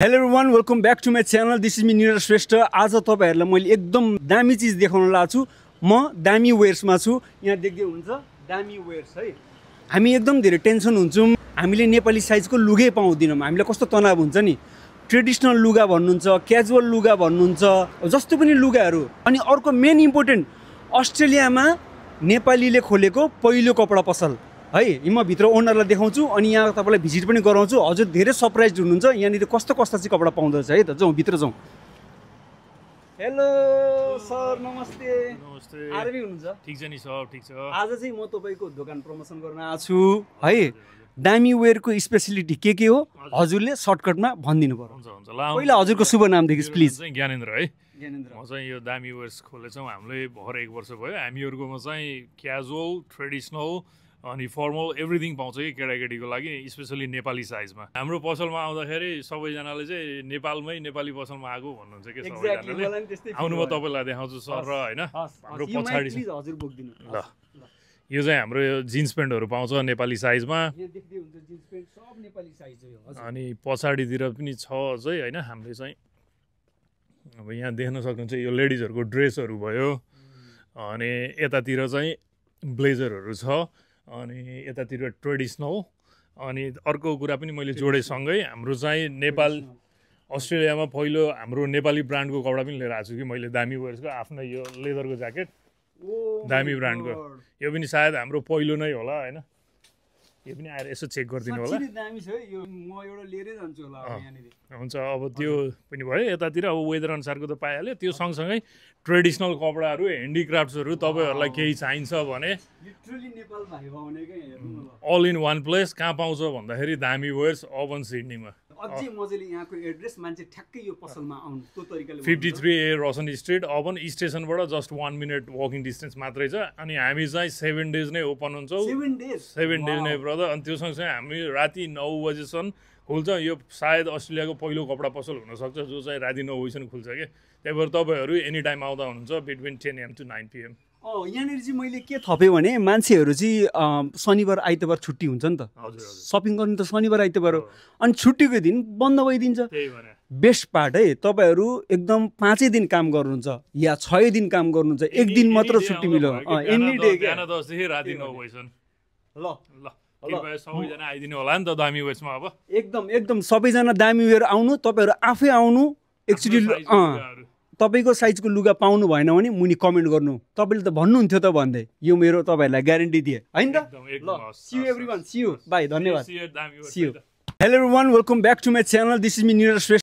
Hello everyone, welcome back to my channel. This is me Niraj Shrestha. आज तपाईहरुलाई मैले एकदम दामी चीज देखाउन लागेको छु। म दामी वेयर्समा छु। यहाँ देख्दै हुन्छ दामी वेयर्स है। हामी एकदम धेरै टेन्सन हुन्छौँ, हामीले नेपाली साइजको लुगै पाउँदिनौँ। हामीलाई कस्तो तनाव हुन्छ नि, ट्रेडिसनल लुगा भन्नुहुन्छ, क्याजुअल लुगा भन्नुहुन्छ, जस्तो पनि लुगाहरू। अनि अर्को मेन इम्पोर्टेन्ट, अस्ट्रेलियामा नेपालीले खोलेको पहिलो कपडा पसल है। म भित्र ओनरलाई देखाउँछु अनि यहाँ तपाईलाई भिजिट पनि गराउँछु। हजुर धेरै सरप्राइज हुनुहुन्छ यहाँनिर कस्तो कस्ता चाहिँ कपडा पाउँदछ है त। जाउँ भित्र जाउँ। हेलो सर, नमस्ते। नमस्ते। आरबी हुनुहुन्छ? ठीक छ नि सर, ठीक छ। आज चाहिँ म तपाईको दोकान प्रमोसन गर्न आएको छु है। दामी वेयरको स्पेशलिटी के हो हजुरले सर्टकटमा भनिदिनु पर्यो। हुन्छ हुन्छ। पहिला हजुरको शुभ नामदेखि प्लिज। ज्ञानेन्द्र है। ज्ञानेन्द्र। म चाहिँ यो दामी वेयर्स खोलेछौँ हामीले भर्खर 1 वर्ष भयो। हामीहरुकोमा चाहिँ क्याजुअल, ट्रेडिसनल अनि फर्मल एभ्रिथिङ पाउँछ कि केटाकेटीको लागि, स्पेसली नेपाली साइजमा। हाम्रो पसलमा आउँदाखेरि सबैजनाले चाहिँ नेपाली पसलमा आएको भन्नुहुन्छ के सबैजनाले। आउनु म तपाईलाई देखाउँछु सर र हैन। हाम्रो पछाडी हजुर बोक्दिनु ल। यो चाहिँ हाम्रो जिन्स प्यान्टहरु पाउँछ नेपाली साइजमा। यहाँ देख्दै हुन्छ जिन्स प्यान्ट सब नेपाली साइज हो हजुर। अनि पछाडीतिर पनि छ चाहिँ हैन। हामीले चाहिँ अब यहाँ देख्न सक्नुहुन्छ यो लेडिजहरुको ड्रेसहरु भयो। अनि यतातिर चाहिँ ब्लेजरहरु छ। अनि यतातिर ट्रेडिसनल। अनि अर्को कुरा पनि मैले जोडे सँगै हाम्रो चाहिँ नेपाल अस्ट्रेलियामा पहिलो हाम्रो नेपाली ब्रान्डको कपडा पनि लिएर आएको छु कि मैले दामी वेयर्सको आफ्नो यो लेदरको ज्याकेट दामी ब्रान्डको। यो पनि सायद हाम्रो पहिलो नै होला हैन। यो पनि आएर यसो चेक गरिदिनु होला। दामी छ है यो। म एउटा लिएरै जान्छु होला यहाँनिर। हुन्छ अब त्यो पनि भयो। यतातिर अब वेदर अनुसारको त पाइहाल्यो। त्यो सँगसँगै ट्रेडिसनल कपडाहरू, ह्यान्डिक्राफ्ट्सहरू तपाईहरुलाई केही चाहिन्छ भने लिटरली नेपाल भाइ भाउने के हेर्नु न। All in one place. कहाँ पाउँछ भन्दाखेरि दामी वेयर्स ओपन सिडनीमा। अझै मजले यहाँको एड्रेस मान्छे ठ्याक्कै यो पसलमा आउनु त्यो तरिकाले 53A रोसन स्ट्रिट ओपन स्टेसनबाट जस्ट 1 मिनट वकिङ डिस्टेन्स मात्रै छ। अनि हामी चाहिँ 7 डेज नै ओपन हुन्छौँ। 7 डेज नै ब्रदर। अनि त्यो सँगसँगै हामी राति 9 बजेसम्म खुल्छ। यो सायद अस्ट्रेलियाको पहिलो कपडा पसल हुनसक्छ जो चाहिँ राति 9 बजीसम्म खुल्छ कि। त्यही भएर तपाईँहरू एनी टाइम आउँदा हुनुहुन्छ बिट्विन 10 AM to 9 PM। यहाँनिर चाहिँ मैले के थपेँ भने मान्छेहरू चाहिँ शनिबार आइतबार छुट्टी हुन्छ नि त। हजुर हजुर। सपिङ गर्नु त शनिबार आइतबार हो। अनि छुट्टीको दिन बन्द भइदिन्छ। त्यही भने बेस्ट पार्ट है, तपाईहरू एकदम 5 दिन काम गर्नुहुन्छ या 6 दिन काम गर्नुहुन्छ, एक दिन मात्र छुट्टी मिल्यो। एनी डे बिहान 10 देखि राति 9 बजीसम्म। ल ल कृपया सबैजना आइदिनु होला नि त दामी वेयर्समा। अब एकदम सबैजना दामी वेयर आउनु। तपाईहरू आफै आउनु। एक्चुअली तपाईको साइजको लुगा पाउनु भएन भने मुनि कमेन्ट गर्नु। तपाईले त भन्नुहुन्थ्यो त भन्दै। यो मेरो तपाईहरुलाई ग्यारेन्टी दिए हैन त। ल see you everyone, see you, bye, धन्यवाद, see you. Hello everyone, welcome back to my channel. This is me Niraj Shrestha.